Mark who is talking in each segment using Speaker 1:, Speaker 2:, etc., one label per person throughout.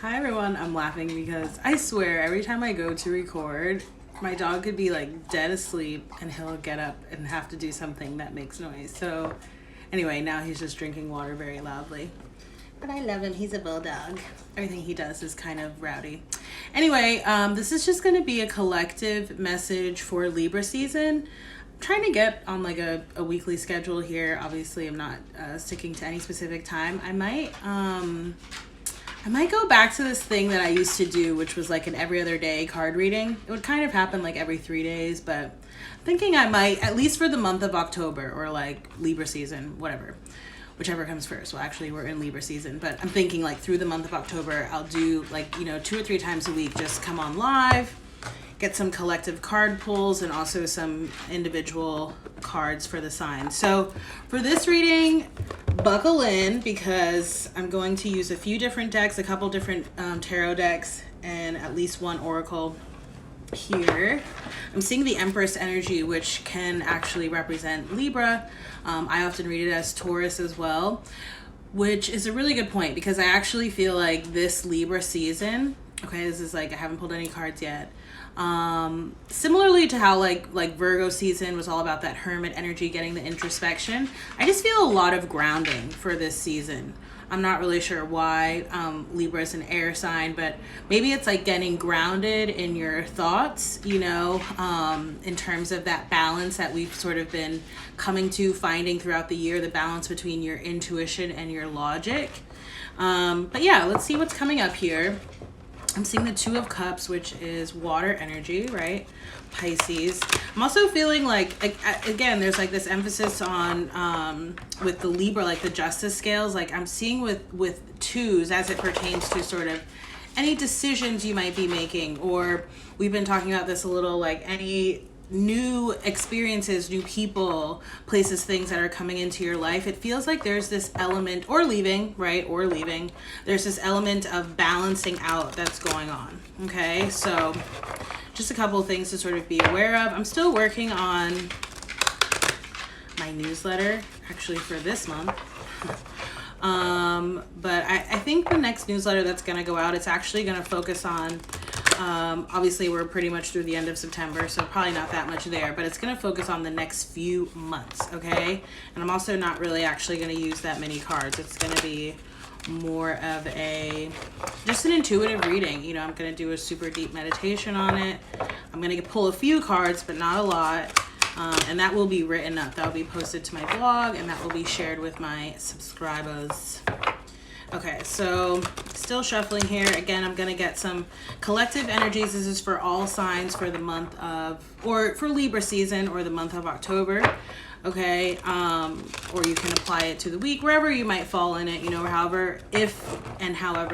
Speaker 1: Hi everyone, I'm laughing because I swear every time I go to record, my dog could be like dead asleep and he'll get up and have to do something that makes noise. So anyway, now he's just drinking water very loudly. But I love him, he's a bulldog. Everything he does is kind of rowdy. Anyway, this is just gonna be a collective message for Libra season. I'm trying to get on like a weekly schedule here. Obviously I'm not sticking to any specific time. I might go back to this thing that I used to do, which was like an every other day card reading. It would kind of happen like every 3 days, but I'm thinking I might, at least for the month of October or like Libra season, whatever, whichever comes first. Well, actually we're in Libra season, but I'm thinking like through the month of October, I'll do like, 2 or 3 times a week, just come on live, get some collective card pulls and also some individual cards for the signs. So for this reading, buckle in because I'm going to use a few different decks, a couple different tarot decks, and at least one oracle here. I'm seeing the Empress energy, which can actually represent Libra. I often read it as Taurus as well, which is a really good point because I actually feel like this Libra season, okay, this is like, I haven't pulled any cards yet. Similarly to how like Virgo season was all about that hermit energy, getting the introspection. I just feel a lot of grounding for this season. I'm not really sure why. Libra is an air sign, but maybe it's like getting grounded in your thoughts, in terms of that balance that we've sort of been finding throughout the year, the balance between your intuition and your logic. But yeah, let's see what's coming up here. I'm seeing the Two of Cups, which is water energy, right? Pisces. I'm also feeling like again, there's like this emphasis on with the Libra, like the justice scales. Like I'm seeing with twos as it pertains to sort of any decisions you might be making, or we've been talking about this a little, like any new experiences, new people, places, things that are coming into your life. It feels like there's this element, or leaving, right? Or leaving. There's this element of balancing out that's going on. Okay, so just a couple of things to sort of be aware of. I'm still working on my newsletter, actually, for this month. But I think the next newsletter that's going to go out, it's actually going to focus on obviously we're pretty much through the end of September, so probably not that much there, but it's going to focus on the next few months, okay? And I'm also not really actually going to use that many cards. It's going to be more of just an intuitive reading. I'm going to do a super deep meditation on it. I'm going to pull a few cards, but not a lot. And that will be written up. That will be posted to my blog, and that will be shared with my subscribers. Okay, so still shuffling here. Again, I'm going to get some collective energies. This is for all signs for the month of, or for Libra season, or the month of October. Okay, or you can apply it to the week, wherever you might fall in it, however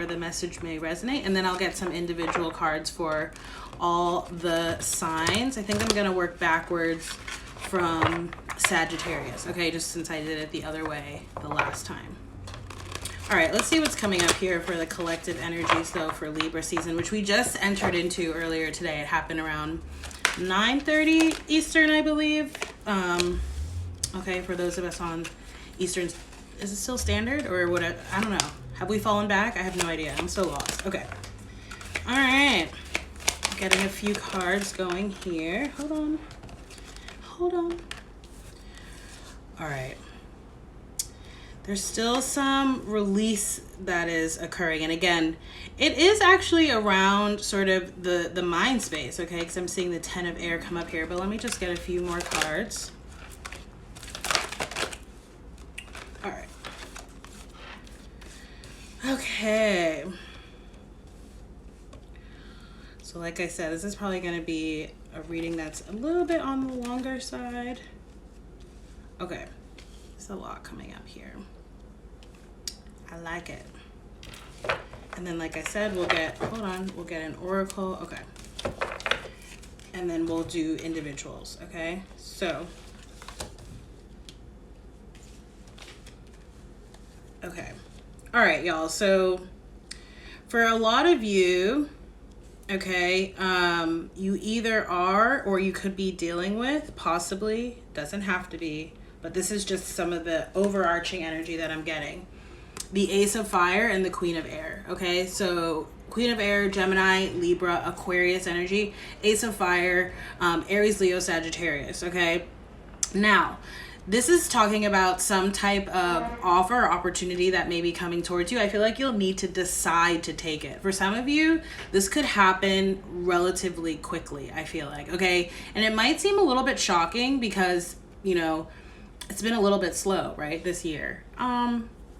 Speaker 1: the message may resonate. And then I'll get some individual cards for all the signs. I think I'm going to work backwards from Sagittarius, okay, just since I did it the other way the last time. All right, let's see what's coming up here for the collective energies, though, for Libra season, which we just entered into earlier today. It happened around 9:30 Eastern, I believe. Okay, for those of us on Eastern, is it still standard or what? I don't know. Have we fallen back? I have no idea. I'm so lost. Okay. All right. Getting a few cards going here. Hold on. All right. There's still some release that is occurring. And again, it is actually around sort of the mind space, okay? Because I'm seeing the 10 of air come up here. But let me just get a few more cards. All right. Okay. So like I said, this is probably going to be a reading that's a little bit on the longer side. Okay. There's a lot coming up here. I like it. And then, like I said, we'll get an oracle. Okay. And then we'll do individuals. Okay. So, okay. All right, y'all. So for a lot of you, okay, you either are, or you could be dealing with, possibly, doesn't have to be, but this is just some of the overarching energy that I'm getting. The Ace of Fire and the Queen of Air, okay? So Queen of Air, Gemini, Libra, Aquarius energy, Ace of Fire, Aries, Leo, Sagittarius, okay? Now, this is talking about some type of offer or opportunity that may be coming towards you. I feel like you'll need to decide to take it. For some of you, this could happen relatively quickly, I feel like, okay? And it might seem a little bit shocking because, you know, it's been a little bit slow, right, this year.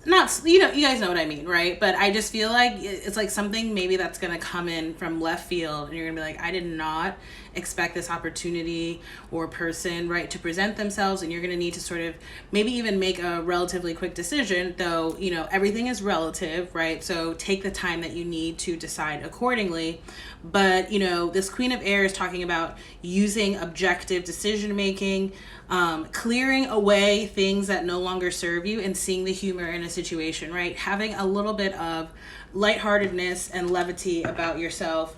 Speaker 1: Not, you know, you guys know what I mean, right? But I just feel like it's like something maybe that's going to come in from left field and you're going to be like, I did not expect this opportunity or person, right, to present themselves, and you're going to need to sort of maybe even make a relatively quick decision, though, you know, everything is relative, right? So take the time that you need to decide accordingly. But, you know, this Queen of Air is talking about using objective decision making, clearing away things that no longer serve you, and seeing the humor in a situation, right? Having a little bit of lightheartedness and levity about yourself,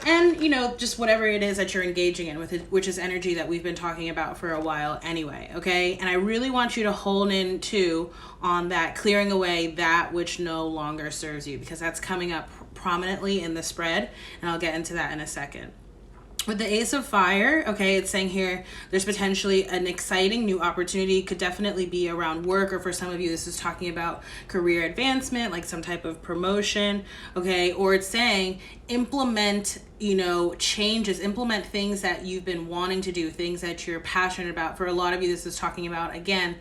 Speaker 1: and, you know, just whatever it is that you're engaging in with it, which is energy that we've been talking about for a while anyway, okay? And I really want you to hone in too on that clearing away that which no longer serves you, because that's coming up prominently in the spread, and I'll get into that in a second. With the Ace of Fire, okay, it's saying here there's potentially an exciting new opportunity. Could definitely be around work, or for some of you, this is talking about career advancement, like some type of promotion, okay? Or it's saying implement, you know, changes, implement things that you've been wanting to do, things that you're passionate about. For a lot of you, this is talking about, again,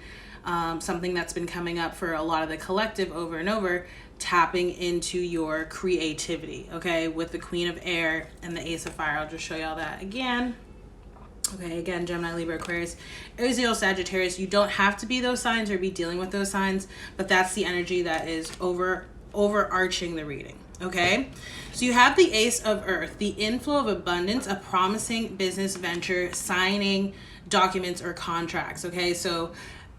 Speaker 1: something that's been coming up for a lot of the collective over and over, tapping into your creativity, okay, with the Queen of Air and the Ace of Fire. I'll just show y'all that again. Okay, again, Gemini, Libra, Aquarius, Aries, Leo, Sagittarius. You don't have to be those signs or be dealing with those signs, but that's the energy that is overarching the reading, okay? So you have the Ace of Earth, the inflow of abundance, a promising business venture, signing documents or contracts, okay? So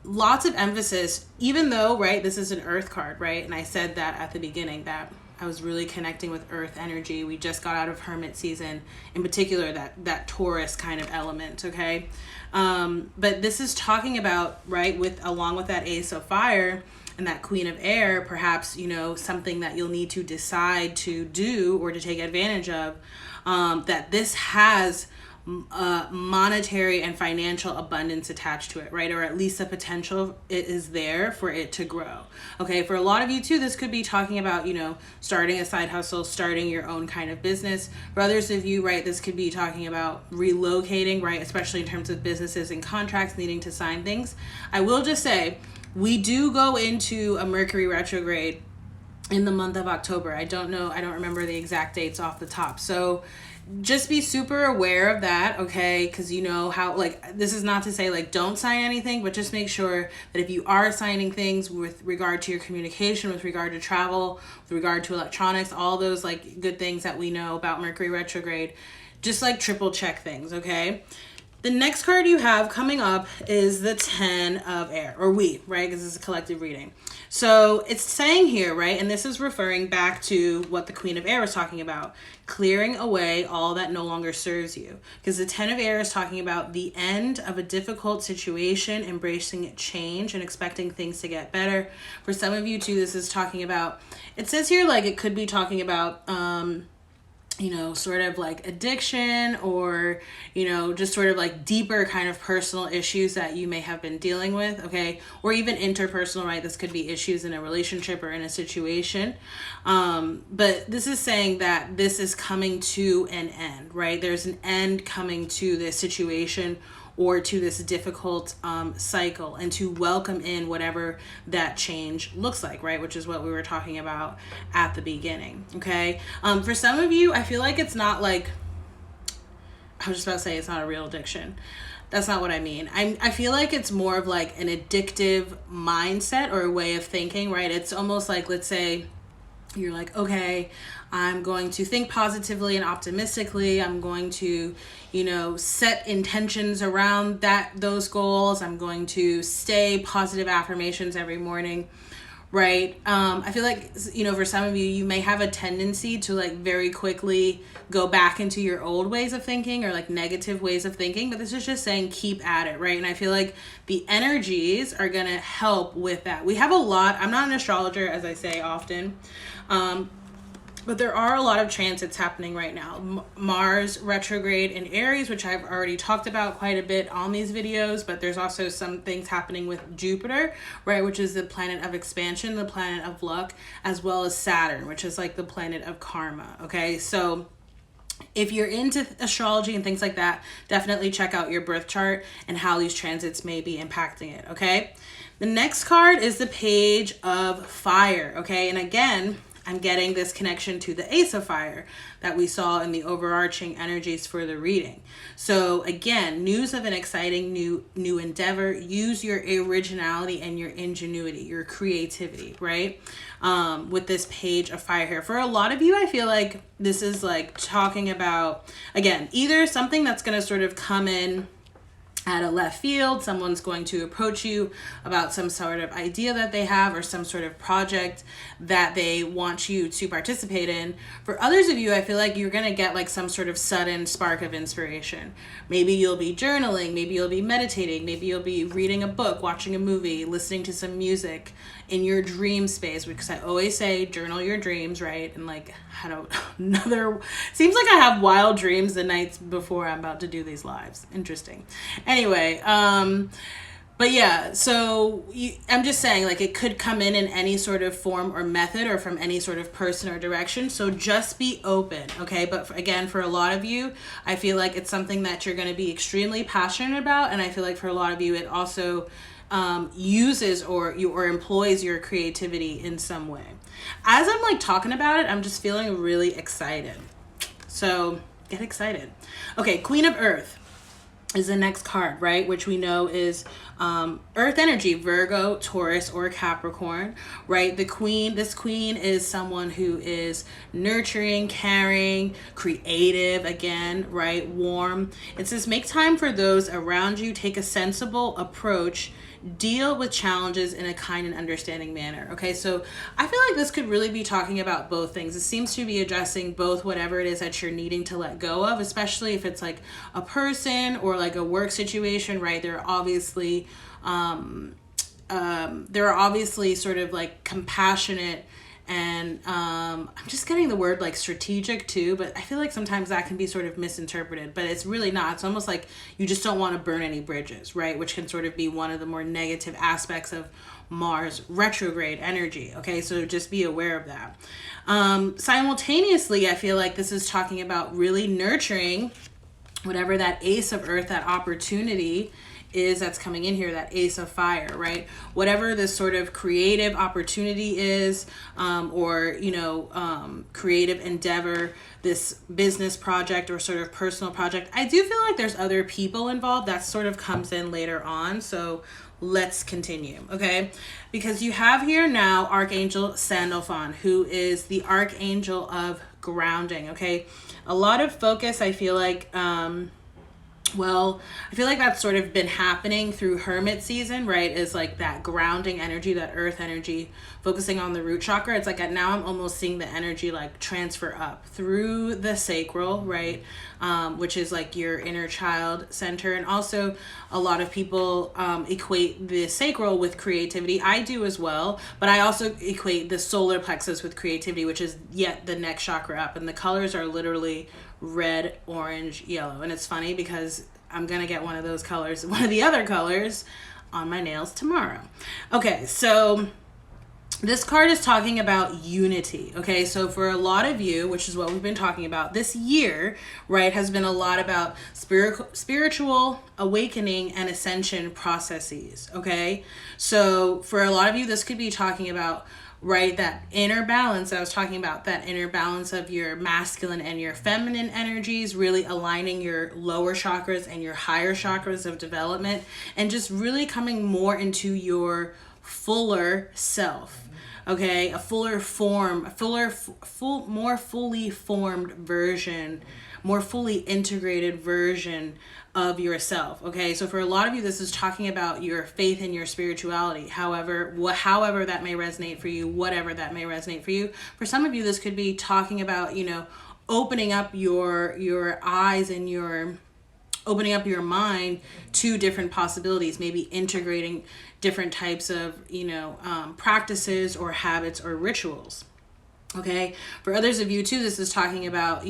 Speaker 1: lots of emphasis, even though, right, this is an Earth card, right? And I said that at the beginning, that I was really connecting with Earth energy. We just got out of Hermit season, in particular, that Taurus kind of element, okay? But this is talking about, right, along with that Ace of Fire and that Queen of Air, perhaps, you know, something that you'll need to decide to do or to take advantage of, that this has monetary and financial abundance attached to it, right? Or at least the potential it is there for it to grow. Okay, for a lot of you too, this could be talking about, you know, starting a side hustle, starting your own kind of business. For others of you, right, this could be talking about relocating, right? Especially in terms of businesses and contracts, needing to sign things. I will just say, we do go into a Mercury retrograde in the month of October. I don't remember the exact dates off the top. So just be super aware of that, okay? Because you know how, like, this is not to say, like, don't sign anything, but just make sure that if you are signing things with regard to your communication, with regard to travel, with regard to electronics, all those, like, good things that we know about Mercury retrograde, just, like, triple check things, okay? The next card you have coming up is the 10 of Air, or we, right? Because this is a collective reading. So it's saying here, right? And this is referring back to what the Queen of Air was talking about, clearing away all that no longer serves you. Because the 10 of Air is talking about the end of a difficult situation, embracing change and expecting things to get better. For some of you too, this is talking about, it says here, like, it could be talking about, you know, sort of like addiction, or, you know, just sort of like deeper kind of personal issues that you may have been dealing with, okay? Or even interpersonal, right? This could be issues in a relationship or in a situation. But this is saying that this is coming to an end, right? There's an end coming to this situation or to this difficult cycle, and to welcome in whatever that change looks like, right? Which is what we were talking about at the beginning, okay? For some of you, I feel like it's not like, I was just about to say it's not a real addiction. That's not what I mean. I feel like it's more of like an addictive mindset or a way of thinking, right? It's almost like, let's say you're like, okay, I'm going to think positively and optimistically. I'm going to, you know, set intentions around those goals. I'm going to stay positive affirmations every morning, right? I feel like, you know, for some of you, you may have a tendency to like very quickly go back into your old ways of thinking, or like negative ways of thinking, but this is just saying keep at it, right? And I feel like the energies are going to help with that. We have a lot, I'm not an astrologer, as I say often, But there are a lot of transits happening right now. Mars retrograde in Aries, which I've already talked about quite a bit on these videos, but there's also some things happening with Jupiter, right, which is the planet of expansion, the planet of luck, as well as Saturn, which is like the planet of karma, okay? So if you're into astrology and things like that, definitely check out your birth chart and how these transits may be impacting it, okay? The next card is the Page of Fire, okay? And again, I'm getting this connection to the Ace of Fire that we saw in the overarching energies for the reading. So again, news of an exciting new endeavor. Use your originality and your ingenuity, your creativity, right? With this Page of Fire here. For a lot of you, I feel like this is like talking about, again, either something that's going to sort of come in at a left field, someone's going to approach you about some sort of idea that they have or some sort of project that they want you to participate in. For others of you, I feel like you're going to get like some sort of sudden spark of inspiration. Maybe you'll be journaling, maybe you'll be meditating, maybe you'll be reading a book, watching a movie, listening to some music in your dream space, because I always say journal your dreams, right? And like, I don't seems like I have wild dreams the nights before I'm about to do these lives. Interesting. Anyway, but yeah, so I'm just saying, like, it could come in any sort of form or method or from any sort of person or direction. So just be open, okay? But again, for a lot of you, I feel like it's something that you're going to be extremely passionate about. And I feel like for a lot of you, it also uses or employs your creativity in some way. As I'm like talking about it, I'm just feeling really excited. So get excited. Okay, Queen of Earth is the next card, right? Which we know is Earth energy, Virgo, Taurus, or Capricorn, right? This queen is someone who is nurturing, caring, creative, again, right? Warm. It says make time for those around you, take a sensible approach, deal with challenges in a kind and understanding manner. Okay, so I feel like this could really be talking about both things. It seems to be addressing both whatever it is that you're needing to let go of, especially if it's like a person or like a work situation, right? There are obviously sort of like compassionate and I'm just getting the word like strategic too, but I feel like sometimes that can be sort of misinterpreted, but it's really not. It's almost like you just don't want to burn any bridges, right? Which can sort of be one of the more negative aspects of Mars retrograde energy. Okay, so just be aware of that. Simultaneously, I feel like this is talking about really nurturing whatever that Ace of Earth, that opportunity is that's coming in here, that Ace of Fire, right? Whatever this sort of creative opportunity is, or, creative endeavor, this business project or sort of personal project. I do feel like there's other people involved that sort of comes in later on. So let's continue, okay? Because you have here now Archangel Sandalphon, who is the Archangel of grounding, okay? A lot of focus, I feel like, I feel like that's sort of been happening through Hermit season, right? Is like that grounding energy, that earth energy, focusing on the root chakra. It's like now I'm almost seeing the energy like transfer up through the sacral, right? Which is like your inner child center. And also a lot of people equate the sacral with creativity. I do as well, but I also equate the solar plexus with creativity, which is yet the next chakra up. And the colors are literally red, orange, yellow. And it's funny because I'm gonna get one of those colors, one of the other colors, on my nails tomorrow. Okay, so this card is talking about unity. Okay, so for a lot of you, which is what we've been talking about this year, right, has been a lot about spiritual awakening and ascension processes. Okay, so for a lot of you, this could be talking about, right, that inner balance I was talking about, that inner balance of your masculine and your feminine energies, really aligning your lower chakras and your higher chakras of development, and just really coming more into your fuller self. Okay, a fuller form, more fully formed version, more fully integrated version of yourself. Okay, so for a lot of you, this is talking about your faith and your spirituality. However that may resonate for you, whatever that may resonate for you. For some of you, this could be talking about, opening up your eyes and opening up your mind to different possibilities, maybe integrating different types of, practices or habits or rituals. Okay. For others of you too, this is talking about,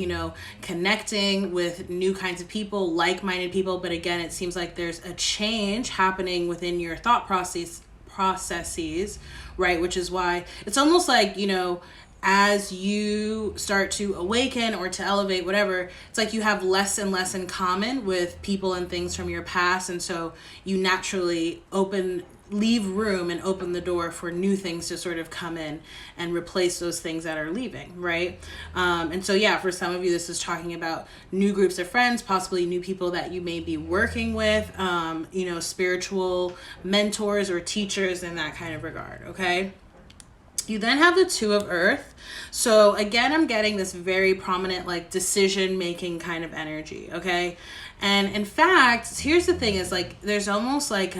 Speaker 1: connecting with new kinds of people, like-minded people. But again, it seems like there's a change happening within your thought processes, right? Which is why it's almost like, as you start to awaken or to elevate, whatever, it's like you have less and less in common with people and things from your past. And so you naturally leave room and open the door for new things to sort of come in and replace those things that are leaving, right? And so, yeah, for some of you, this is talking about new groups of friends, possibly new people that you may be working with, spiritual mentors or teachers in that kind of regard, okay? You then have the Two of Earth. So again, I'm getting this very prominent, like, decision-making kind of energy, okay? And in fact, here's the thing is, like, there's almost like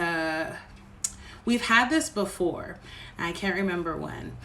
Speaker 1: we've had this before. I can't remember when,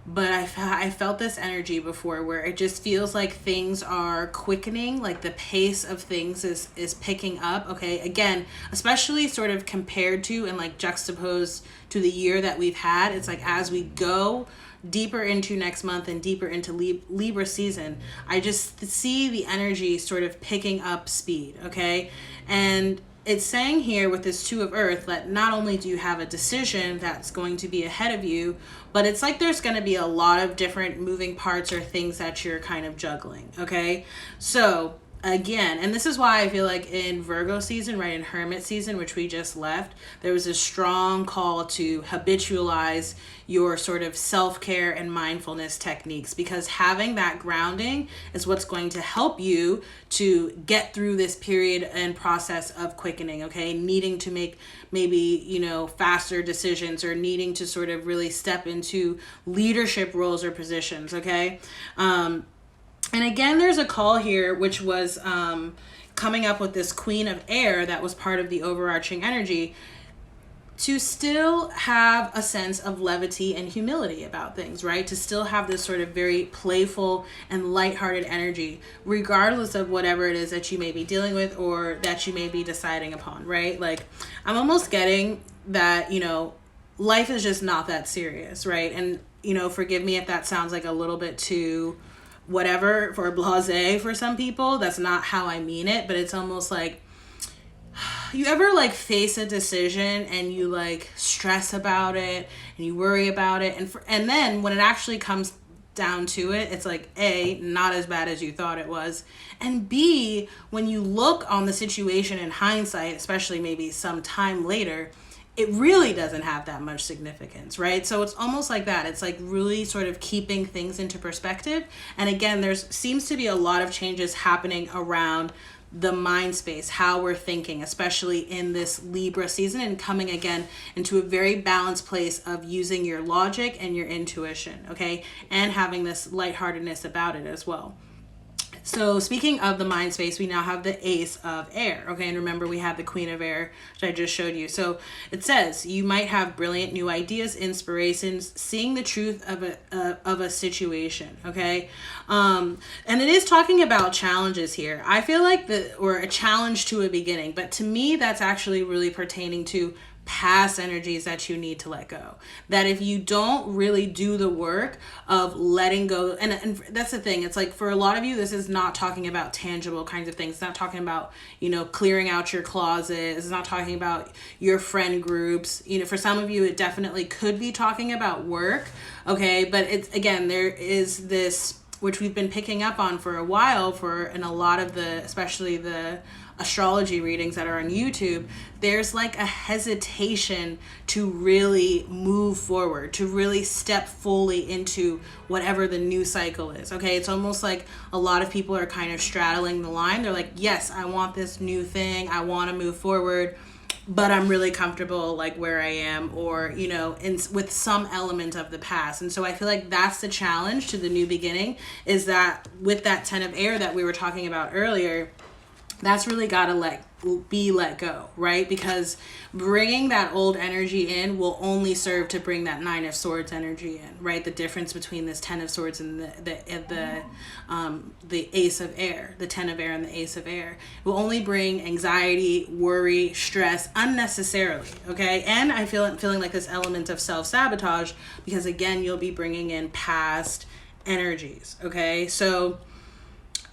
Speaker 1: but I felt this energy before where it just feels like things are quickening, like the pace of things is picking up, okay? Again, especially sort of compared to and like juxtaposed to the year that we've had, it's like as we go deeper into next month and deeper into Libra season, I just see the energy sort of picking up speed, okay? And it's saying here with this Two of Earth that not only do you have a decision that's going to be ahead of you, but it's like there's going to be a lot of different moving parts or things that you're kind of juggling, okay? So again, and this is why I feel like in Virgo season, right, in Hermit season, which we just left, there was a strong call to habitualize your sort of self-care and mindfulness techniques, because having that grounding is what's going to help you to get through this period and process of quickening, okay? Needing to make maybe, faster decisions or needing to sort of really step into leadership roles or positions, okay? And again, there's a call here, which was coming up with this Queen of Air that was part of the overarching energy, to still have a sense of levity and humility about things, right? To still have this sort of very playful and lighthearted energy, regardless of whatever it is that you may be dealing with or that you may be deciding upon, right? Like, I'm almost getting that, life is just not that serious, right? And, forgive me if that sounds like a little bit too whatever for blasé for some people. That's not how I mean it, but it's almost like, you ever like face a decision and you like stress about it and you worry about it, and then when it actually comes down to it, it's like A, not as bad as you thought it was, and B, when you look on the situation in hindsight, especially maybe some time later, it really doesn't have that much significance, right? So it's almost like that. It's like really sort of keeping things into perspective. And again, there seems to be a lot of changes happening around the mind space, how we're thinking, especially in this Libra season, and coming again into a very balanced place of using your logic and your intuition, okay? And having this lightheartedness about it as well. So speaking of the mind space, we now have the Ace of Air, okay? And remember, we have the Queen of Air, which I just showed you. So it says you might have brilliant new ideas, inspirations, seeing the truth of a situation, okay? And it is talking about challenges here. I feel like or a challenge to a beginning, but to me, that's actually really pertaining to past energies that you need to let go. That if you don't really do the work of letting go, and that's the thing, it's like for a lot of you, this is not talking about tangible kinds of things. It's not talking about, clearing out your closet. It's not talking about your friend groups. For some of you, it definitely could be talking about work, okay? But it's, again, there is this, which we've been picking up on for a while in a lot of especially the astrology readings that are on YouTube, there's like a hesitation to really move forward, to really step fully into whatever the new cycle is, okay? It's almost like a lot of people are kind of straddling the line. They're like, yes, I want this new thing, I want to move forward, but I'm really comfortable like where I am, or, with some element of the past. And so I feel like that's the challenge to the new beginning, is that with that 10 of Air that we were talking about earlier, that's really got to let go, right? Because bringing that old energy in will only serve to bring that 9 of Swords energy in, right? The difference between this 10 of Swords and the Ace of Air, the 10 of Air and the Ace of Air, will only bring anxiety, worry, stress unnecessarily, okay? And I feeling like this element of self-sabotage, because again, you'll be bringing in past energies. Okay, so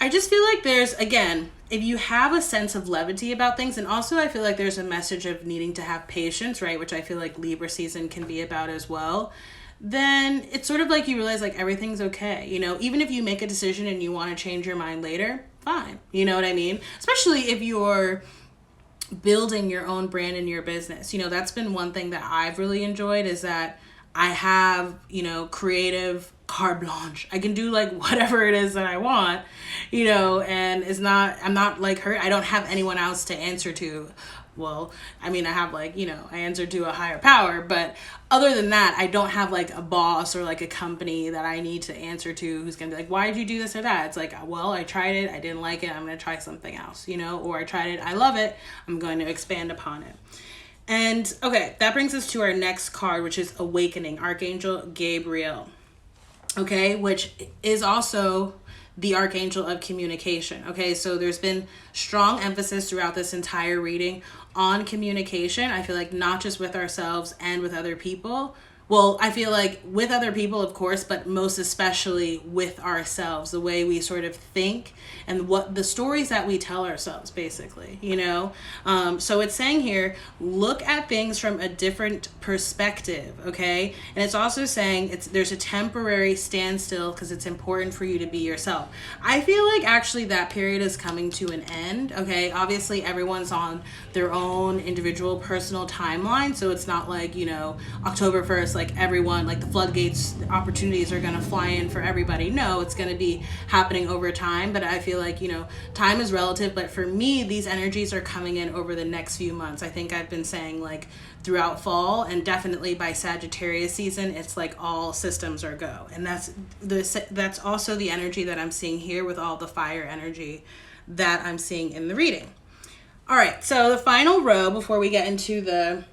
Speaker 1: I just feel like there's, again, if you have a sense of levity about things, and also I feel like there's a message of needing to have patience, right, which I feel like Libra season can be about as well, then it's sort of like you realize like everything's okay. You know, even if you make a decision and you want to change your mind later, fine. You know what I mean? Especially if you're building your own brand in your business. You know, that's been one thing that I've really enjoyed, is that I have, you know, creative carte blanche. I can do like whatever it is that I want, you know, and I'm not like hurt. I don't have anyone else to answer to. Well, I mean, I have like, you know, I answer to a higher power, but other than that, I don't have like a boss or like a company that I need to answer to who's going to be like, why did you do this or that? It's like, well, I tried it. I didn't like it. I'm going to try something else, you know, or I tried it. I love it. I'm going to expand upon it. And okay, that brings us to our next card, which is Awakening, Archangel Gabriel. Okay, which is also the Archangel of communication. Okay, so there's been strong emphasis throughout this entire reading on communication. I feel like not just with ourselves and with other people. Well, I feel like with other people, of course, but most especially with ourselves, the way we sort of think and what the stories that we tell ourselves, basically, you know? So it's saying here, look at things from a different perspective, okay? And it's also saying there's a temporary standstill because it's important for you to be yourself. I feel like actually that period is coming to an end, okay? Obviously, everyone's on their own individual personal timeline, so it's not like, you know, October 1st, like everyone, like the floodgates, the opportunities are going to fly in for everybody. No, it's going to be happening over time. But I feel like, you know, time is relative. But for me, these energies are coming in over the next few months. I think I've been saying like throughout fall, and definitely by Sagittarius season, it's like all systems are go. And that's also the energy that I'm seeing here with all the fire energy that I'm seeing in the reading. All right, so the final row before we get into the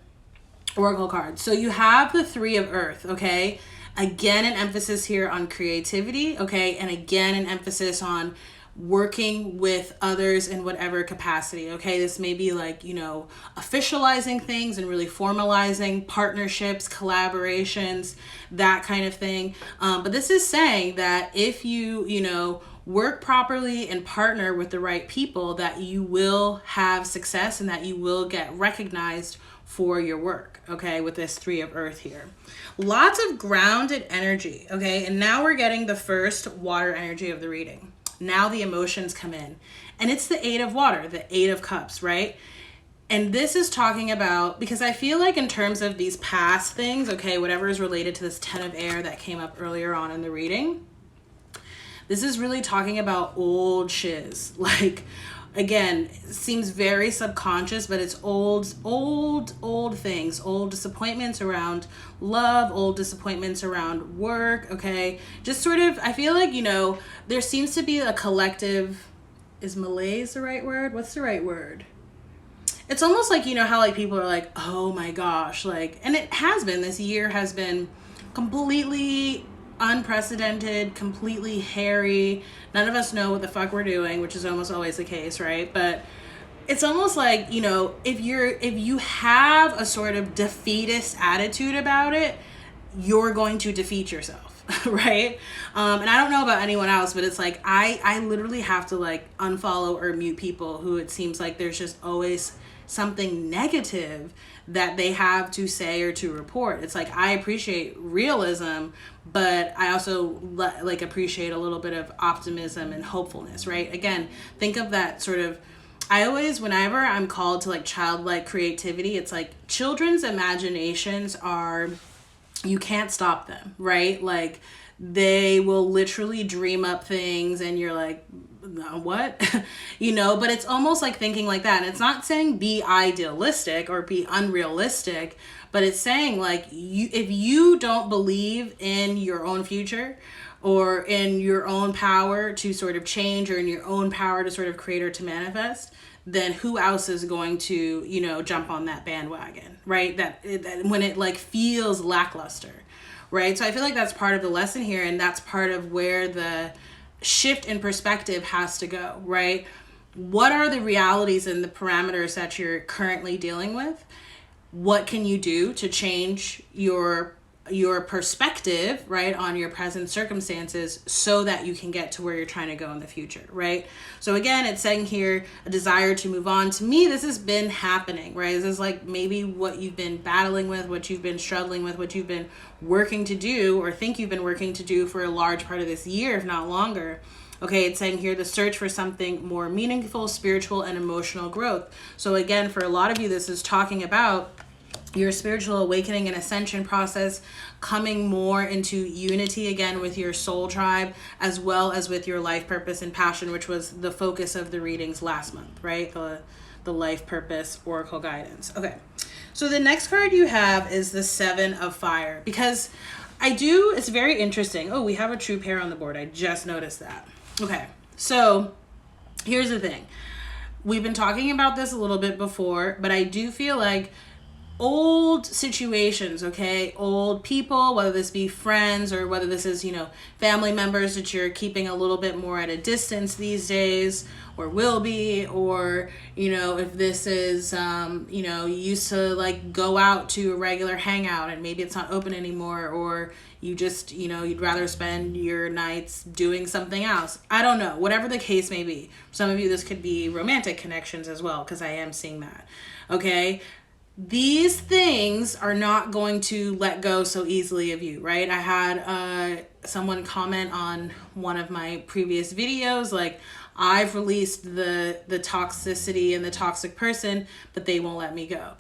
Speaker 1: oracle cards. So you have the Three of Earth, okay? Again, an emphasis here on creativity, okay? And again, an emphasis on working with others in whatever capacity, okay? This may be like, you know, officializing things and really formalizing partnerships, collaborations, that kind of thing. But this is saying that if you know, work properly and partner with the right people, that you will have success and that you will get recognized for your work, okay, with this Three of Earth here. Lots of grounded energy, okay? And now we're getting the first water energy of the reading. Now the emotions come in. And it's the Eight of Water, the Eight of Cups, right? And this is talking about, because I feel like in terms of these past things, okay, whatever is related to this Ten of Air that came up earlier on in the reading, this is really talking about old shiz. Like, again, it seems very subconscious, but it's old things, old disappointments around love, old disappointments around work, okay? Just sort of, I feel like, you know, there seems to be a collective, is malaise the right word? What's the right word? It's almost like, you know, how like people are like, oh my gosh, like, and it has been, this year has been completely unprecedented, completely hairy. None of us know what the fuck we're doing, which is almost always the case, right? But it's almost like, you know, if you have a sort of defeatist attitude about it, you're going to defeat yourself, right? And I don't know about anyone else, but it's like I literally have to like unfollow or mute people who it seems like there's just always something negative that they have to say or to report. It's like I appreciate realism, but I also like appreciate a little bit of optimism and hopefulness, right? Again, think of that sort of, I always, whenever I'm called to like childlike creativity, it's like children's imaginations are, you can't stop them, right? Like they will literally dream up things and you're like, what? You know, but it's almost like thinking like that. And it's not saying be idealistic or be unrealistic, but it's saying like if you don't believe in your own future or in your own power to sort of change or in your own power to sort of create or to manifest, then who else is going to, you know, jump on that bandwagon, right? That when it like feels lackluster, right? So I feel like that's part of the lesson here, and that's part of where the shift in perspective has to go, right? What are the realities and the parameters that you're currently dealing with? What can you do to change your your perspective, right, on your present circumstances so that you can get to where you're trying to go in the future, right? So again, it's saying here a desire to move on. To me, this has been happening, right? This is like maybe what you've been battling with, what you've been struggling with, what you've been working to do or think you've been working to do for a large part of this year, if not longer. Okay, it's saying here the search for something more meaningful, spiritual, and emotional growth. So again, for a lot of you, this is talking about your spiritual awakening and ascension process, coming more into unity again with your soul tribe, as well as with your life purpose and passion, which was the focus of the readings last month, right? The life purpose oracle guidance. Okay, so the next card you have is the Seven of Fire, because it's very interesting. Oh, we have a true pair on the board. I just noticed that. Okay, so here's the thing. We've been talking about this a little bit before, but I do feel like old situations, okay, old people, whether this be friends or whether this is, family members that you're keeping a little bit more at a distance these days or will be, or, if this is, you used to like go out to a regular hangout and maybe it's not open anymore, or you just, you'd rather spend your nights doing something else. I don't know, whatever the case may be. For some of you, this could be romantic connections as well, because I am seeing that, okay? These things are not going to let go so easily of you, right? I had someone comment on one of my previous videos, like, I've released the toxicity and the toxic person, but they won't let me go.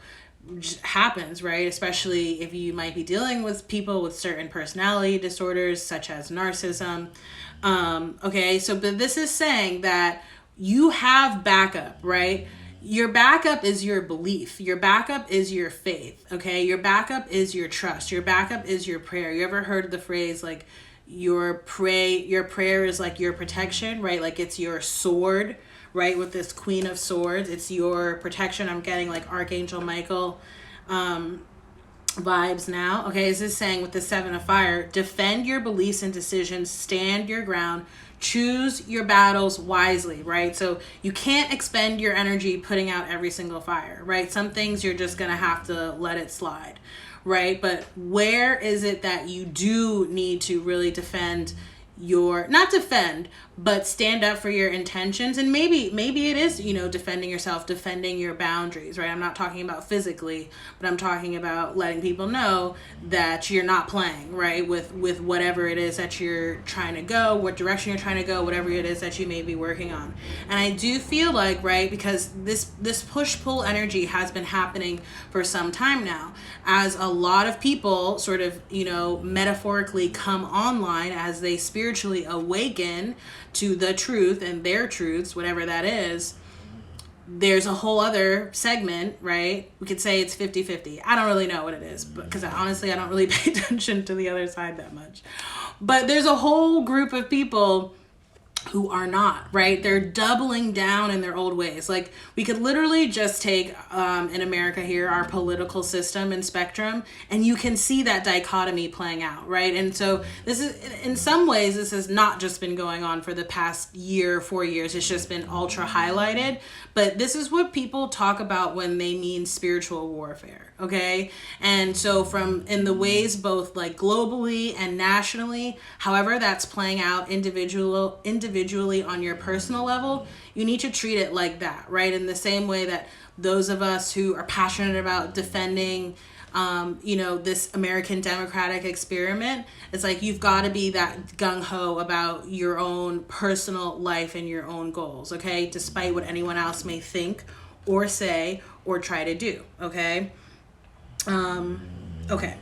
Speaker 1: Which happens, right? Especially if you might be dealing with people with certain personality disorders, such as narcissism. Okay, so but this is saying that you have backup, right? Your backup is your belief. Your backup is your faith, okay? Your backup is your trust. Your backup is your prayer. You ever heard the phrase, like, your prayer is like your protection, right? Like, it's your sword, right? With this Queen of Swords, it's your protection. I'm getting like Archangel Michael vibes now. Okay, this is saying with the Seven of Fire, defend your beliefs and decisions, stand your ground, choose your battles wisely, right? So you can't expend your energy putting out every single fire, right? Some things you're just gonna have to let it slide, right? But where is it that you do need to really defend not defend, but stand up for your intentions? And maybe it is, defending yourself, defending your boundaries, right? I'm not talking about physically, but I'm talking about letting people know that you're not playing, right? With whatever it is that you're trying to go, what direction you're trying to go, whatever it is that you may be working on. And I do feel like, right, because this push-pull energy has been happening for some time now, as a lot of people sort of, metaphorically come online as they spiritually awaken to the truth and their truths, whatever that is. There's a whole other segment, right? We could say it's 50-50. I don't really know what it is, because honestly, I don't really pay attention to the other side that much. But there's a whole group of people who are not, right? They're doubling down in their old ways. Like, we could literally just take, in America here, our political system and spectrum, and you can see that dichotomy playing out, right? And so this is, in some ways, this has not just been going on for the past 4 years. It's just been ultra highlighted. But this is what people talk about when they mean spiritual warfare, okay? And so in the ways both like globally and nationally, however that's playing out individually on your personal level, you need to treat it like that, right? In the same way that those of us who are passionate about defending this American democratic experiment, it's like you've got to be that gung-ho about your own personal life and your own goals, okay? Despite what anyone else may think or say or try to do, okay? Okay.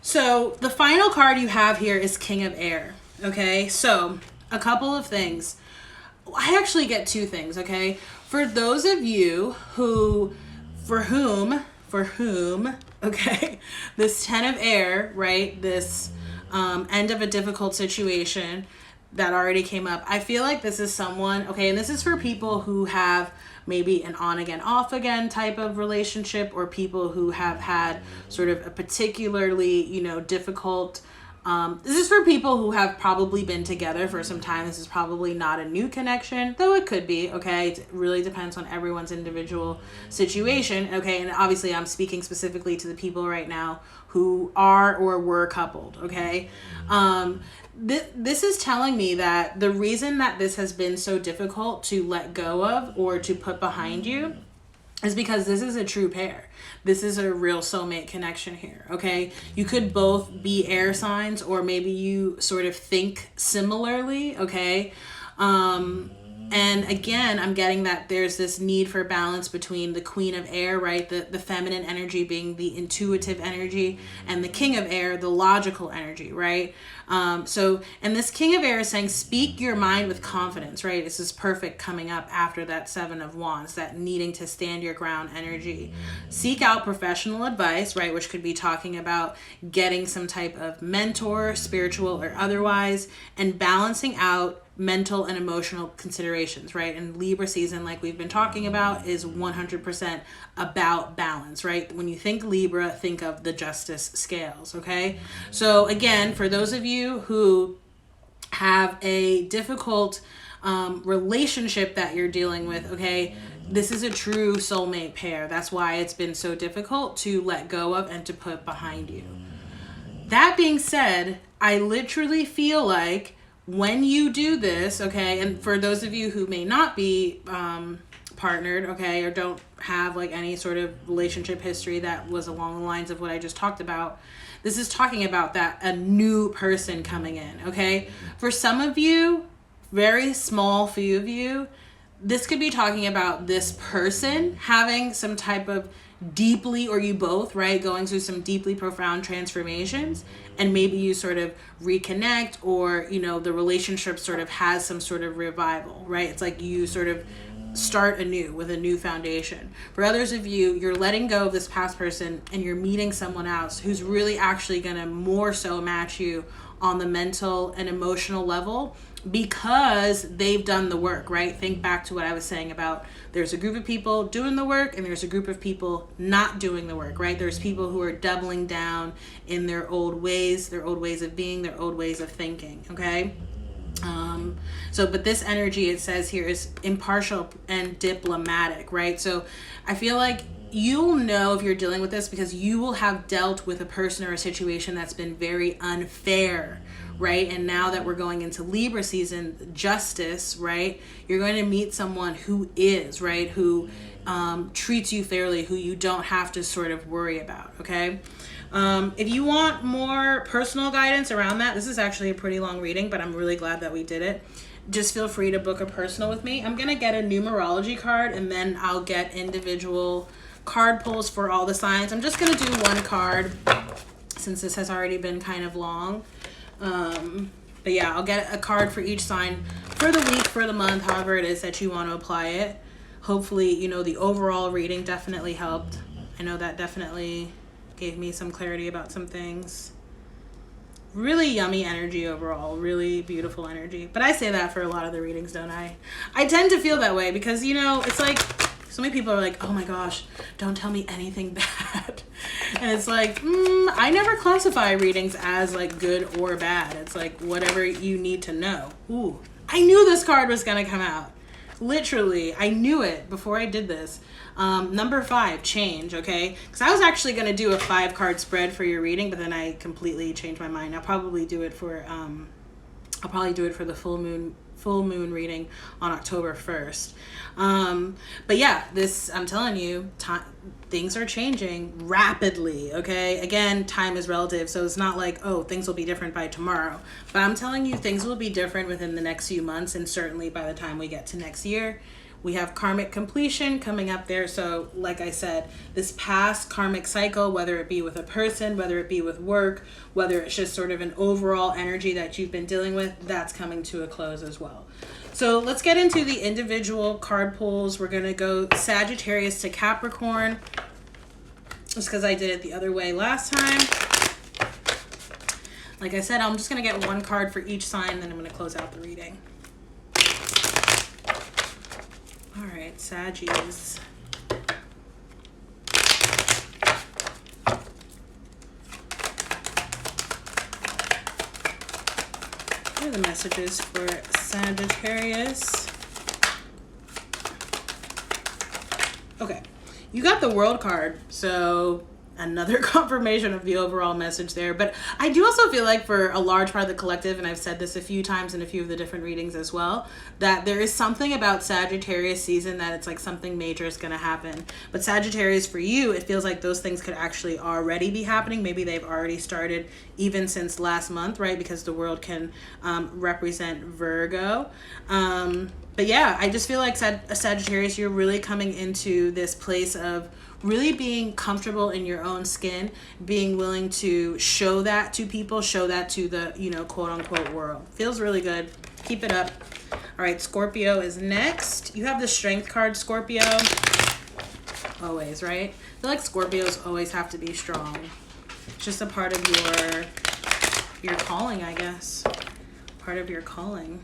Speaker 1: So the final card you have here is King of Air, okay? So a couple of things. I actually get two things, okay? For those of you for whom, okay, this 10 of Air, right, this end of a difficult situation that already came up, I feel like this is someone, okay, and this is for people who have maybe an on again, off again type of relationship, or people who have had sort of a particularly, difficult This is for people who have probably been together for some time. This is probably not a new connection, though it could be, okay? It really depends on everyone's individual situation, okay? And obviously I'm speaking specifically to the people right now who are or were coupled, okay? This is telling me that the reason that this has been so difficult to let go of or to put behind you is because this is a true pair. This is a real soulmate connection here, okay? You could both be air signs, or maybe you sort of think similarly, okay? And again, I'm getting that there's this need for balance between the Queen of Air, right? The feminine energy being the intuitive energy, and the King of Air, the logical energy, right? And this King of Air is saying, speak your mind with confidence, right? This is perfect coming up after that Seven of Wands, that needing to stand your ground energy. Seek out professional advice, right? Which could be talking about getting some type of mentor, spiritual or otherwise, and balancing out mental and emotional considerations, right? And Libra season, like we've been talking about, is 100% about balance, right? When you think Libra, think of the justice scales, okay? So again, for those of you who have a difficult relationship that you're dealing with, okay, this is a true soulmate pair. That's why it's been so difficult to let go of and to put behind you. That being said, I literally feel like when you do this, okay, and for those of you who may not be partnered, okay, or don't have like any sort of relationship history that was along the lines of what I just talked about, this is talking about that a new person coming in, okay? For some of you, very small few of you, this could be talking about this person having some type of deeply, or you both, right, going through some deeply profound transformations, and maybe you sort of reconnect, or, you know, the relationship sort of has some sort of revival, right? It's like you sort of start anew with a new foundation. For others of you, you're letting go of this past person and you're meeting someone else who's really actually going to more so match you on the mental and emotional level, because they've done the work, right? Think back to what I was saying about there's a group of people doing the work and there's a group of people not doing the work, right? There's people who are doubling down in their old ways of being, their old ways of thinking, okay? But this energy, it says here, is impartial and diplomatic, right? So I feel like you'll know if you're dealing with this because you will have dealt with a person or a situation that's been very unfair, right? And now that we're going into Libra season, justice, right? You're going to meet someone who is, right? Who treats you fairly, who you don't have to sort of worry about, okay? If you want more personal guidance around that, this is actually a pretty long reading, but I'm really glad that we did it. Just feel free to book a personal with me. I'm going to get a numerology card, and then I'll get individual card pulls for all the signs. I'm just going to do one card since this has already been kind of long. But yeah, I'll get a card for each sign for the week, for the month, however it is that you want to apply it. Hopefully, you know, the overall reading definitely helped. I know that definitely gave me some clarity about some things. Really yummy energy overall, really beautiful energy. But I say that for a lot of the readings, don't I? I tend to feel that way because, you know, it's like so many people are like, oh my gosh, don't tell me anything bad. And it's like, I never classify readings as like good or bad. It's like whatever you need to know. Ooh, I knew this card was going to come out. Literally, I knew it before I did this. Number 5, change, okay? Because I was actually going to do a 5-card spread for your reading, but then I completely changed my mind. I'll probably do it for the full moon reading on October 1st. But yeah, this, I'm telling you, things are changing rapidly, okay? Again, time is relative, so it's not like, oh, things will be different by tomorrow. But I'm telling you, things will be different within the next few months, and certainly by the time we get to next year. We have karmic completion coming up there. So like I said, this past karmic cycle, whether it be with a person, whether it be with work, whether it's just sort of an overall energy that you've been dealing with, that's coming to a close as well. So let's get into the individual card pulls. We're going to go Sagittarius to Capricorn, just because I did it the other way last time. Like I said, I'm just going to get one card for each sign, then I'm going to close out the reading. All right, Saggies. What are the messages for Sagittarius? Okay, you got the World card, so another confirmation of the overall message there. But I do also feel like for a large part of the collective, and I've said this a few times in a few of the different readings as well, that there is something about Sagittarius season that it's like something major is going to happen. But Sagittarius, for you, it feels like those things could actually already be happening. Maybe they've already started even since last month, right? Because the world can represent Virgo. But yeah, I just feel like Sagittarius, you're really coming into this place of really being comfortable in your own skin, being willing to show that to people, show that to the, you know, quote unquote world. Feels really good. Keep it up. All right, Scorpio is next. You have the Strength card, Scorpio. Always, right? I feel like Scorpios always have to be strong. It's just a part of your calling, I guess. Part of your calling.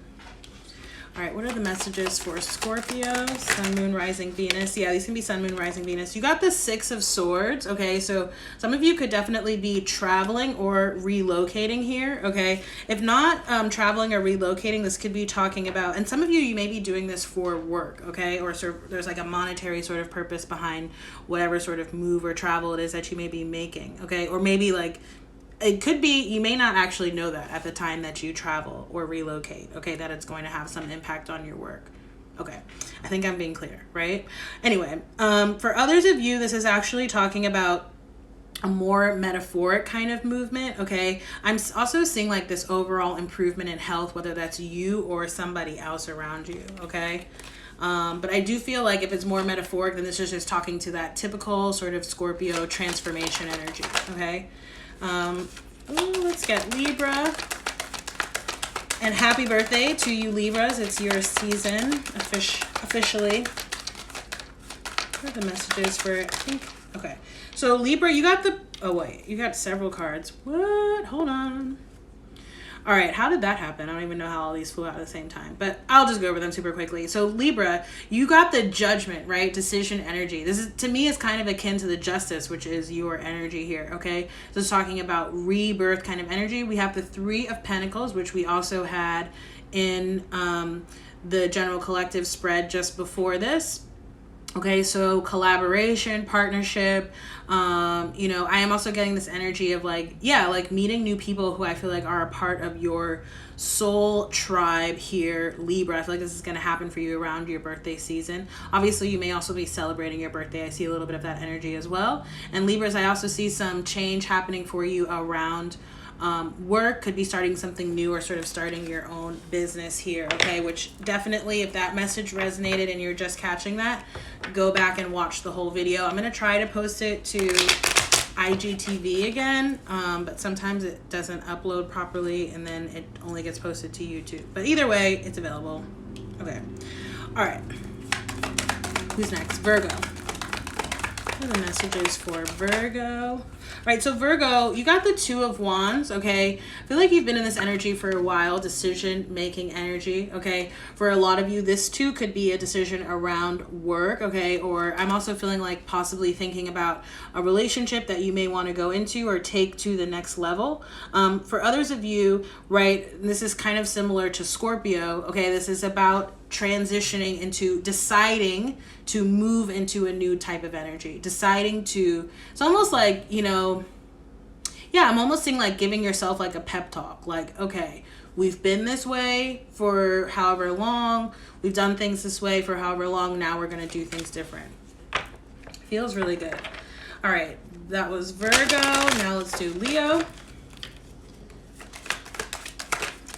Speaker 1: All right, what are the messages for Scorpio? Sun, Moon, Rising, Venus. Yeah, these can be Sun, Moon, Rising, Venus. You got the Six of Swords, okay? So some of you could definitely be traveling or relocating here, okay? If not traveling or relocating, this could be talking about, and some of you may be doing this for work, okay? Or sort of, there's like a monetary sort of purpose behind whatever sort of move or travel it is that you may be making, okay? Or maybe like, it could be, you may not actually know that at the time that you travel or relocate, okay, that it's going to have some impact on your work. Okay, I think I'm being clear, right? Anyway, for others of you, this is actually talking about a more metaphoric kind of movement, okay? I'm also seeing like this overall improvement in health, whether that's you or somebody else around you, okay? But I do feel like if it's more metaphoric, then this is just talking to that typical sort of Scorpio transformation energy, okay? Let's get Libra. And happy birthday to you Libras. It's your season officially. What are the messages for, I think, okay. So Libra, you got the, oh wait, you got several cards. What? Hold on. All right, how did that happen? I don't even know how all these flew out at the same time, but I'll just go over them super quickly. So Libra, you got the Judgment, right? Decision energy. This is, to me, is kind of akin to the Justice, which is your energy here, okay? So it's talking about rebirth kind of energy. We have the Three of Pentacles, which we also had in the general collective spread just before this. Okay, so collaboration, partnership, you know, I am also getting this energy of like, yeah, like meeting new people who I feel like are a part of your soul tribe here, Libra. I feel like this is going to happen for you around your birthday season. Obviously, you may also be celebrating your birthday. I see a little bit of that energy as well. And Libras, I also see some change happening for you around work. Could be starting something new or sort of starting your own business here, okay? Which definitely, if that message resonated and you're just catching that, go back and watch the whole video. I'm going to try to post it to IGTV again, but sometimes it doesn't upload properly and then it only gets posted to YouTube. But either way, it's available. Okay. All right. Who's next? Virgo. What are the messages for Virgo? Right, so Virgo, you got the Two of Wands, okay? I feel like you've been in this energy for a while, decision-making energy, okay? For a lot of you, this too could be a decision around work, okay? Or I'm also feeling like possibly thinking about a relationship that you may want to go into or take to the next level. For others of you, right, this is kind of similar to Scorpio, okay? This is about transitioning into deciding to move into a new type of energy, deciding to, it's almost like, you know, yeah, I'm almost seeing like giving yourself like a pep talk, like, okay, we've been this way for however long, we've done things this way for however long, now we're going to do things different. Feels really good. All right, that was Virgo. Now let's do Leo.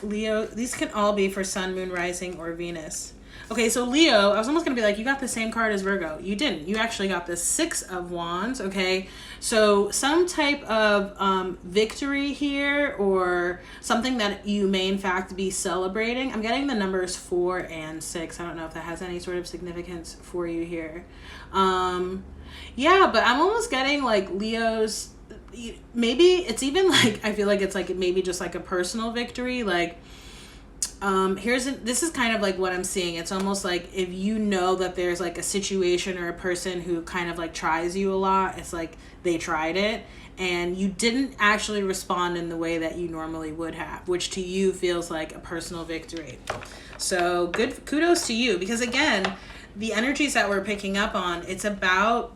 Speaker 1: Leo, these can all be for Sun, Moon, Rising, or Venus. Okay, so Leo, I was almost going to be like, you got the same card as Virgo. You didn't. You actually got the Six of Wands, okay? So some type of victory here or something that you may, in fact, be celebrating. I'm getting the numbers 4 and 6. I don't know if that has any sort of significance for you here. Yeah, but I'm almost getting, like, Leo's... Maybe it's even like, I feel like it's like maybe just like a personal victory, like This is kind of like what I'm seeing. It's almost like if you know that there's like a situation or a person who kind of like tries you a lot, it's like they tried it and you didn't actually respond in the way that you normally would have, which to you feels like a personal victory. So good, kudos to you, because again, the energies that we're picking up on, it's about,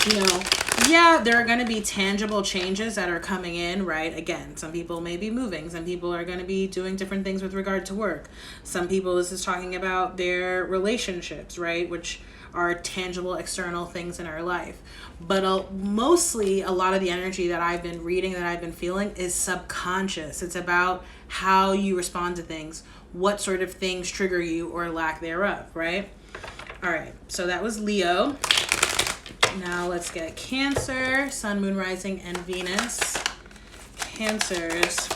Speaker 1: you know, yeah, there are going to be tangible changes that are coming in, right? Again, some people may be moving. Some people are going to be doing different things with regard to work. Some people, this is talking about their relationships, right? Which are tangible external things in our life. But mostly a lot of the energy that I've been reading, that I've been feeling is subconscious. It's about how you respond to things, what sort of things trigger you or lack thereof, right? All right, so that was Leo. Now let's get Cancer, Sun, Moon, Rising, and Venus. Cancers.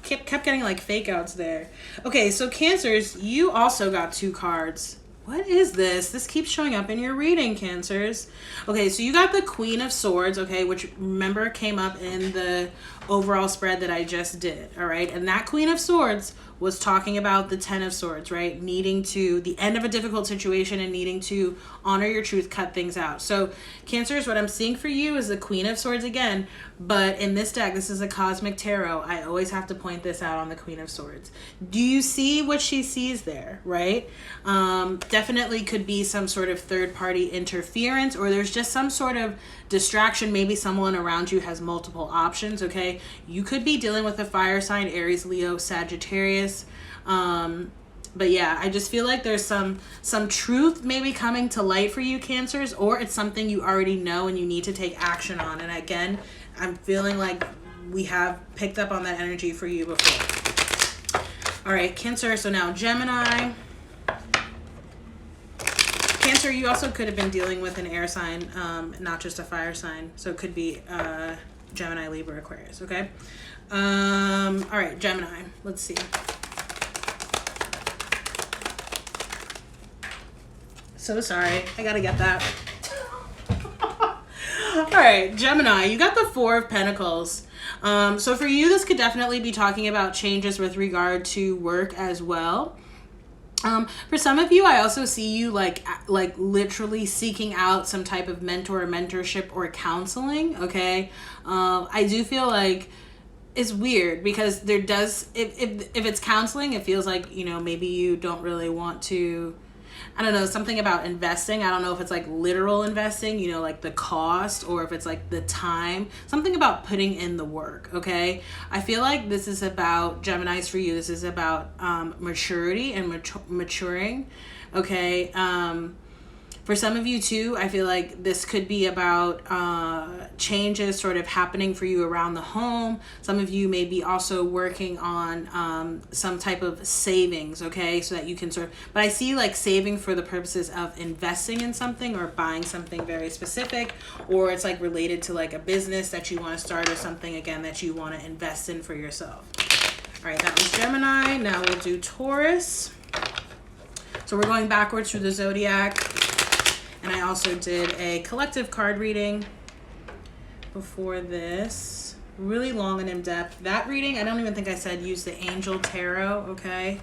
Speaker 1: Kept getting like fake outs there. Okay, so Cancers, you also got 2 cards. What is this? This keeps showing up in your reading, Cancers. Okay, so you got the Queen of Swords, okay, which remember came up in the overall spread that I just did, all right? And that Queen of Swords was talking about the 10 of Swords, right? Needing to, the end of a difficult situation and needing to honor your truth, cut things out. So Cancers, what I'm seeing for you is the Queen of Swords again, but in this deck, this is a Cosmic Tarot. I always have to point this out on the Queen of Swords. Do you see what she sees there, right? Definitely could be some sort of third-party interference, or there's just some sort of distraction. Maybe someone around you has multiple options, okay? You could be dealing with a fire sign, Aries, Leo, Sagittarius. But yeah, I just feel like there's some truth maybe coming to light for you, Cancers, or it's something you already know and you need to take action on. And again, I'm feeling like we have picked up on that energy for you before. All right, Cancer, so now Gemini. Cancer, you also could have been dealing with an air sign, not just a fire sign. So it could be Gemini, Libra, Aquarius, okay? All right, Gemini, let's see. So sorry, I gotta get that. All right, Gemini, you got the 4 of Pentacles. So for you, this could definitely be talking about changes with regard to work as well. For some of you, I also see you like literally seeking out some type of mentor or mentorship or counseling. Okay. I do feel like it's weird because there does, if it's counseling, it feels like, you know, maybe you don't really want to, I don't know, something about investing. I don't know if it's like literal investing, you know, like the cost, or if it's like the time, something about putting in the work. Okay. I feel like this is about, Geminis, for you, this is about maturity and maturing. Okay. For some of you too, I feel like this could be about changes sort of happening for you around the home. Some of you may be also working on some type of savings, okay? So that you can sort of, but I see like saving for the purposes of investing in something or buying something very specific, or it's like related to like a business that you want to start or something, again, that you want to invest in for yourself. All right, that was Gemini. Now we'll do Taurus. So we're going backwards through the zodiac. And I also did a collective card reading before this. Really long and in-depth. That reading, I don't even think I said use the Angel Tarot, okay?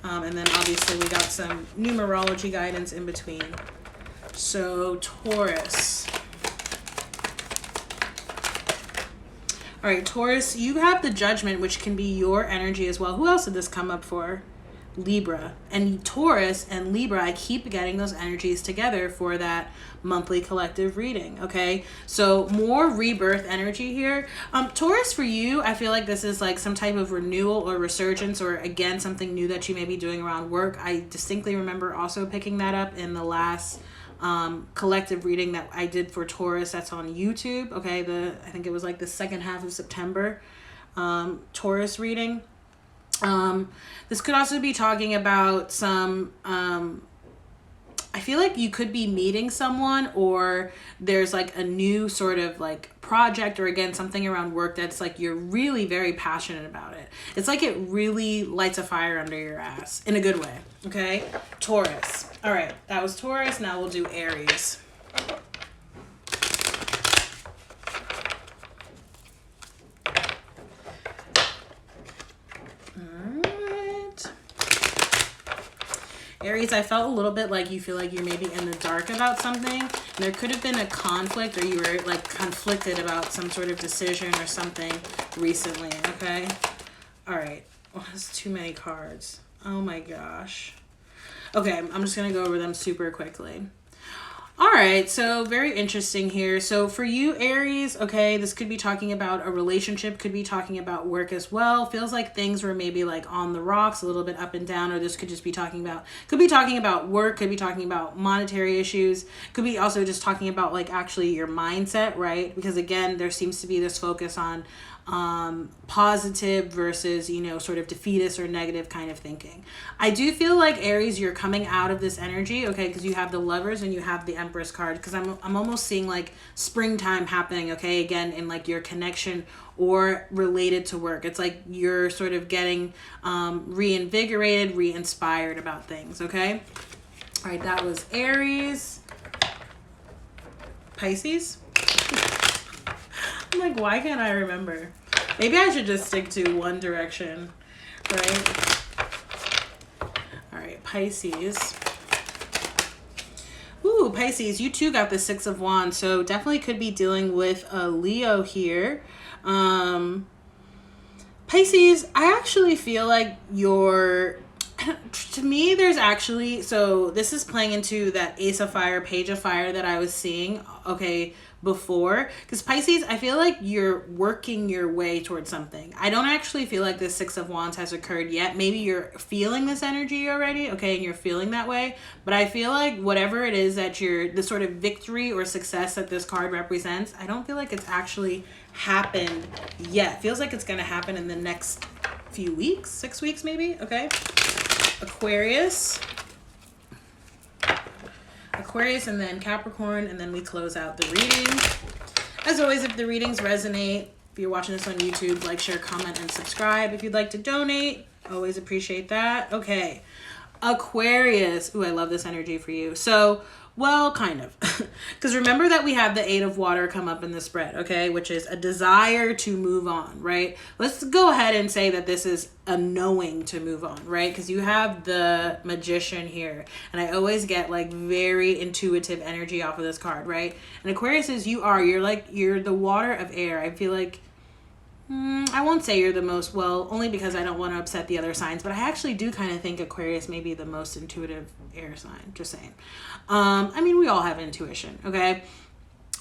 Speaker 1: And then obviously we got some numerology guidance in between. So Taurus. All right, Taurus, you have the Judgment, which can be your energy as well. Who else did this come up for? Libra. And Taurus and Libra, I keep getting those energies together for that monthly collective reading, okay? So more rebirth energy here. Taurus, for you, I feel like this is like some type of renewal or resurgence, or again, something new that you may be doing around work. I distinctly remember also picking that up in the last collective reading that I did for Taurus. That's on YouTube, okay? I think it was like the second half of September Taurus reading. This could also be talking about some, I feel like you could be meeting someone, or there's like a new sort of like project, or again, something around work that's like you're really very passionate about it. It's like it really lights a fire under your ass in a good way. Okay. Taurus. All right. That was Taurus. Now we'll do Aries. Alright. Aries, I felt a little bit like you feel like you're maybe in the dark about something. And there could have been a conflict, or you were like conflicted about some sort of decision or something recently, okay? Alright. Oh, that's too many cards. Oh my gosh. Okay, I'm just going to go over them super quickly. All right, so very interesting here. So for you, Aries, okay, this could be talking about a relationship, could be talking about work as well. Feels like things were maybe like on the rocks, a little bit up and down, or this could just be talking about, could be talking about work, could be talking about monetary issues, could be also just talking about like actually your mindset, right? Because again, there seems to be this focus on positive versus, you know, sort of defeatist or negative kind of thinking. I do feel like Aries, you're coming out of this energy, okay, because you have the Lovers and you have the Empress card, because I'm almost seeing like springtime happening, okay, again, in like your connection or related to work. It's like you're sort of getting reinvigorated, re-inspired about things, okay? All right, that was Aries. Pisces. I'm like, why can't I remember? Maybe I should just stick to one direction, right? All right, Pisces. Ooh, Pisces, you too got the Six of Wands, so definitely could be dealing with a Leo here. Pisces, I actually feel like you're, to me, there's actually, so this is playing into that Ace of Fire, Page of Fire that I was seeing, okay, before. Because Pisces, I feel like you're working your way towards something. I don't actually feel like this Six of Wands has occurred yet. Maybe you're feeling this energy already, okay, and you're feeling that way. But I feel like whatever it is that you're, the sort of victory or success that this card represents, I don't feel like it's actually happened yet. Feels like it's going to happen in the next few weeks, 6 weeks maybe, okay? Aquarius, and then Capricorn, and then we close out the reading. As always, if the readings resonate, if you're watching this on YouTube, like, share, comment, and subscribe. If you'd like to donate, always appreciate that. Okay, Aquarius. Ooh, I love this energy for you. So, well, kind of. Because remember that we have the Eight of Water come up in the spread, okay? Which is a desire to move on, right? Let's go ahead and say that this is a knowing to move on, right? Because you have the Magician here. And I always get like very intuitive energy off of this card, right? And Aquarius is you're the water of air. I feel like, I won't say you're the most, well, only because I don't want to upset the other signs, but I actually do kind of think Aquarius may be the most intuitive air sign, just saying. I mean, we all have intuition, okay?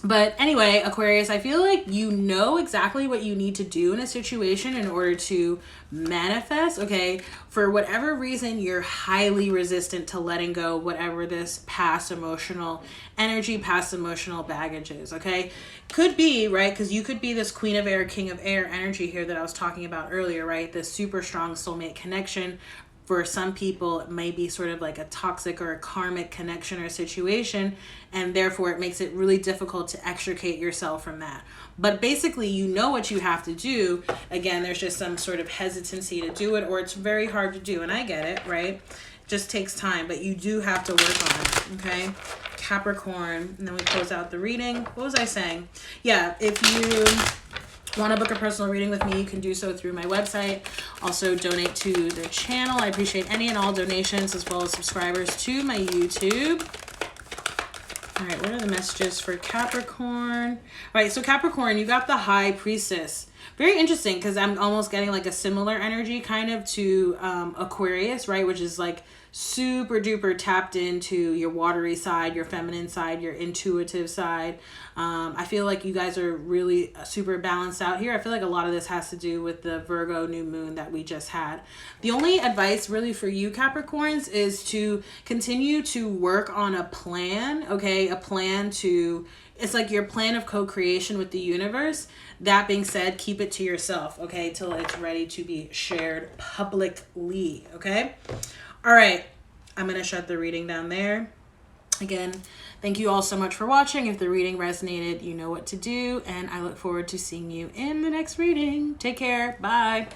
Speaker 1: But anyway, Aquarius, I feel like you know exactly what you need to do in a situation in order to manifest, okay? For whatever reason, you're highly resistant to letting go whatever this past emotional energy, past emotional baggage is, okay? Could be, right? Because you could be this Queen of Air, King of Air energy here that I was talking about earlier, right? This super strong soulmate connection. For some people, it may be sort of like a toxic or a karmic connection or situation, and therefore it makes it really difficult to extricate yourself from that. But basically, you know what you have to do. Again, there's just some sort of hesitancy to do it, or it's very hard to do, and I get it, right? It just takes time, but you do have to work on it, okay? Capricorn, and then we close out the reading. What was I saying? Yeah, if you want to book a personal reading with me, you can do so through my website. Also donate to the channel. I appreciate any and all donations, as well as subscribers to my YouTube. All right, what are the messages for Capricorn? All right, so Capricorn, you got the High Priestess. Very interesting, because I'm almost getting like a similar energy kind of to Aquarius, right? Which is like super duper tapped into your watery side, your feminine side, your intuitive side. I feel like you guys are really super balanced out here. I feel like a lot of this has to do with the Virgo new moon that we just had. The only advice really for you Capricorns is to continue to work on a plan, okay? A plan to, it's like your plan of co-creation with the universe. That being said, keep it to yourself, okay? Till it's ready to be shared publicly, okay? All right, I'm going to shut the reading down there. Again, thank you all so much for watching. If the reading resonated, you know what to do, and I look forward to seeing you in the next reading. Take care. Bye.